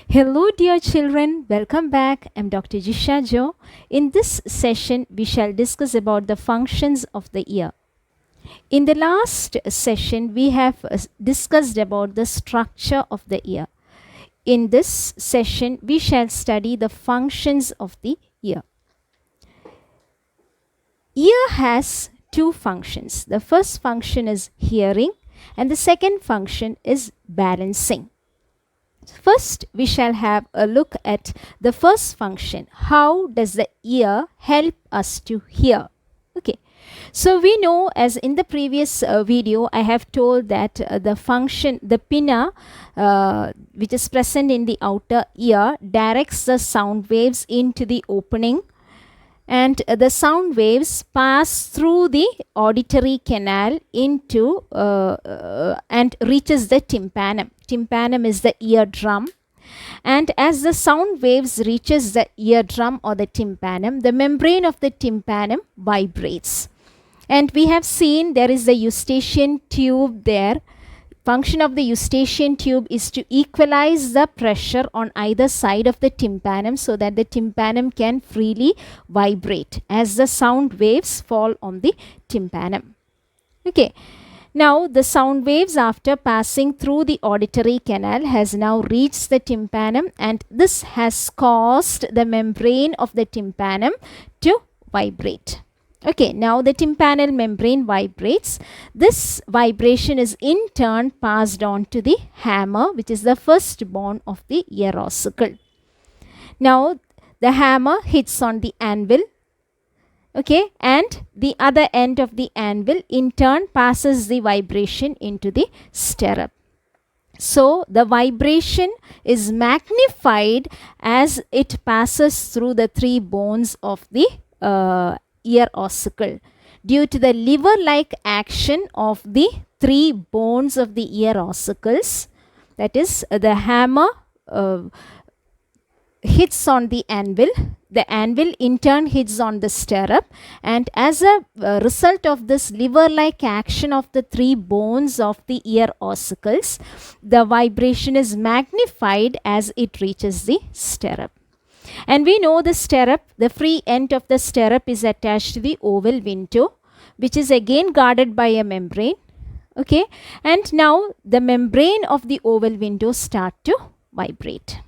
Hello, dear children. Welcome back. I'm Dr. Jisha Jo. In this session, we shall discuss about the functions of the ear. In the last session, we have discussed about the structure of the ear. In this session, we shall study the functions of the ear. Ear has two functions. The first function is hearing, and the second function is balancing. First, we shall have a look at the first function. How does the ear help us to hear? Okay. So we know, as in the previous video, I have told that the function, the pinna, which is present in the outer ear, directs the sound waves into the opening, and the sound waves pass through the auditory canal into and reaches the tympanum. Tympanum is the eardrum, and as the sound waves reaches the eardrum or the tympanum, the membrane of the tympanum vibrates, and we have seen there is the eustachian tube there. Function of the eustachian tube is to equalize the pressure on either side of the tympanum so that the tympanum can freely vibrate as the sound waves fall on the tympanum. Okay. Now the sound waves, after passing through the auditory canal, has now reached the tympanum, and this has caused the membrane of the tympanum to vibrate. Okay, now the tympanal membrane vibrates. This vibration is in turn passed on to the hammer, which is the first bone of the ear ossicle. Now the hammer hits on the anvil, okay, and the other end of the anvil in turn passes the vibration into the stirrup. So the vibration is magnified as it passes through the three bones of the ear ossicle. Due to the lever-like action of the three bones of the ear ossicles, that is, the hammer hits on the anvil in turn hits on the stirrup, and as a result of this lever-like action of the three bones of the ear ossicles, the vibration is magnified as it reaches the stirrup. And we know the stirrup, the free end of the stirrup is attached to the oval window, which is again guarded by a membrane. Okay, and now the membrane of the oval window start to vibrate.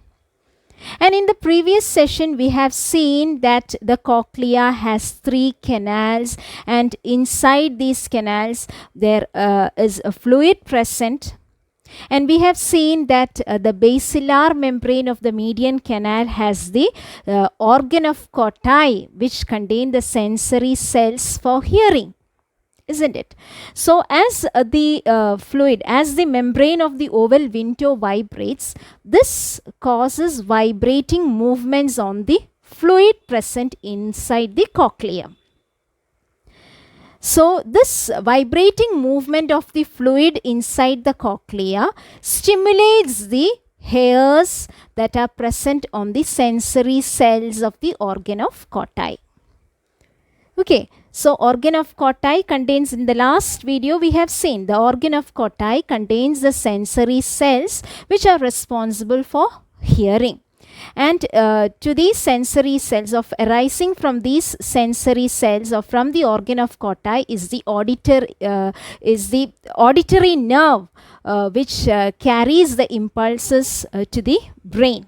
And in the previous session, we have seen that the cochlea has three canals, and inside these canals there is a fluid present. And we have seen that the basilar membrane of the median canal has the organ of Corti, which contain the sensory cells for hearing, isn't it? So as the membrane of the oval window vibrates, this causes vibrating movements on the fluid present inside the cochlea. So this vibrating movement of the fluid inside the cochlea stimulates the hairs that are present on the sensory cells of the organ of Corti. Okay, so organ of Corti contains, in the last video we have seen, the organ of Corti contains the sensory cells which are responsible for hearing. And to these sensory cells, of arising from these sensory cells or from the organ of Corti is the auditory nerve, which carries the impulses to the brain.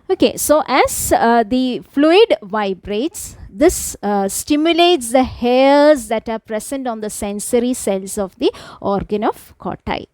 Okay, so as the fluid vibrates, this stimulates the hairs that are present on the sensory cells of the organ of Corti.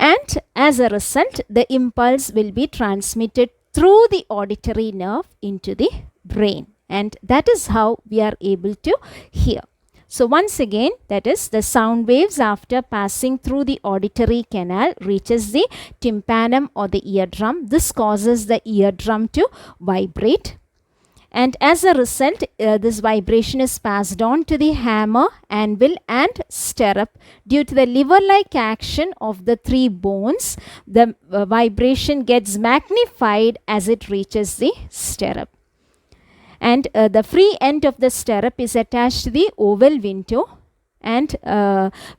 And as a result, the impulse will be transmitted through the auditory nerve into the brain. And that is how we are able to hear. So once again, that is, the sound waves after passing through the auditory canal reaches the tympanum or the eardrum. This causes the eardrum to vibrate. And as a result, this vibration is passed on to the hammer, anvil and stirrup. Due to the lever-like action of the three bones, the vibration gets magnified as it reaches the stirrup. And the free end of the stirrup is attached to the oval window, and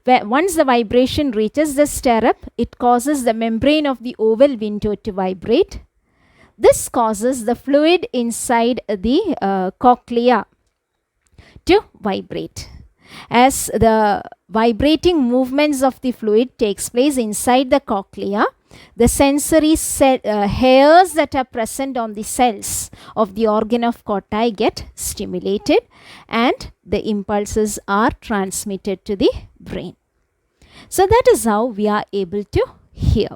once the vibration reaches the stirrup, it causes the membrane of the oval window to vibrate. This causes the fluid inside the cochlea to vibrate. As the vibrating movements of the fluid takes place inside the cochlea, the sensory hairs that are present on the cells of the organ of Corti get stimulated, and the impulses are transmitted to the brain. So that is how we are able to hear.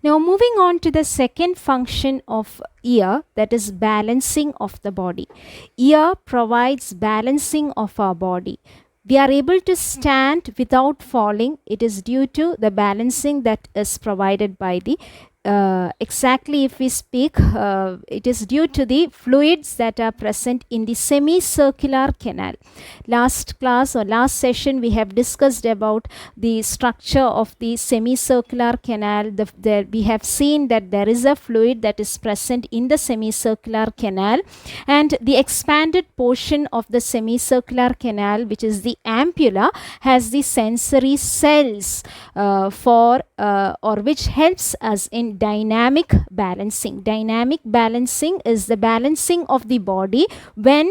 Now moving on to the second function of ear, that is balancing of the body. Ear provides balancing of our body. We are able to stand without falling. It is due to the balancing that is provided by the exactly if we speak, it is due to the fluids that are present in the semicircular canal. Last class or last session we have discussed about the structure of the semicircular canal. We have seen that there is a fluid that is present in the semicircular canal, and the expanded portion of the semicircular canal, which is the ampulla, has the sensory cells or which helps us in dynamic balancing. Dynamic balancing is the balancing of the body when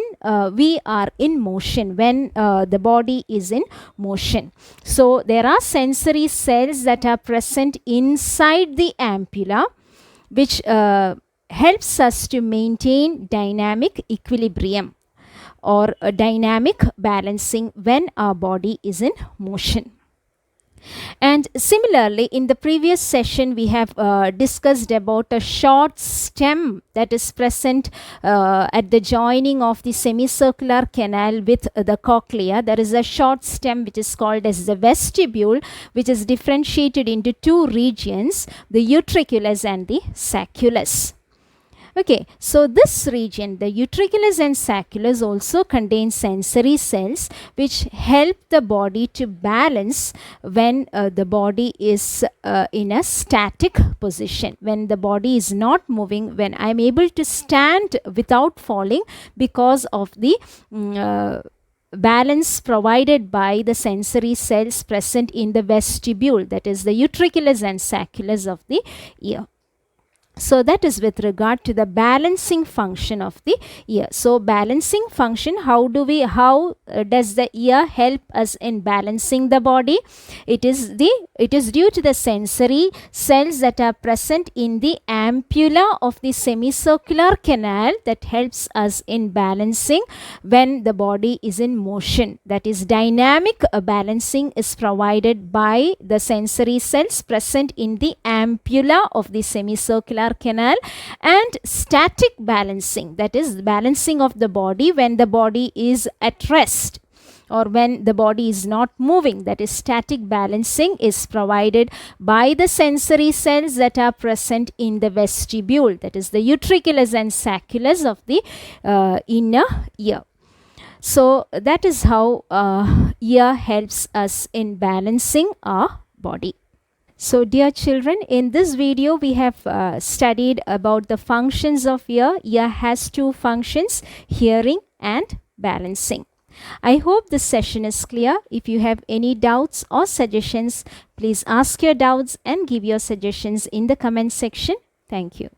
we are in motion, when the body is in motion. So there are sensory cells that are present inside the ampulla, which helps us to maintain dynamic equilibrium or dynamic balancing when our body is in motion. And similarly, in the previous session we have discussed about a short stem that is present at the joining of the semicircular canal with the cochlea. There is a short stem which is called as the vestibule, which is differentiated into two regions, the utriculus and the sacculus. Okay, so this region, the utriculus and sacculus, also contain sensory cells which help the body to balance when the body is in a static position. When the body is not moving, when I am able to stand without falling because of the balance provided by the sensory cells present in the vestibule, that is the utriculus and sacculus of the ear. So that is with regard to the balancing function of the ear. So balancing function, how does the ear help us in balancing the body? It is due to the sensory cells that are present in the ampulla of the semicircular canal that helps us in balancing when the body is in motion. That is, dynamic balancing is provided by the sensory cells present in the ampulla of the semicircular canal, and static balancing, that is balancing of the body when the body is at rest or when the body is not moving, that is static balancing, is provided by the sensory cells that are present in the vestibule, that is the utriculus and sacculus of the inner ear. So that is how ear helps us in balancing our body. So dear children, in this video we have studied about the functions of ear. Ear has two functions, hearing and balancing. I hope this session is clear. If you have any doubts or suggestions, please ask your doubts and give your suggestions in the comment section. Thank you.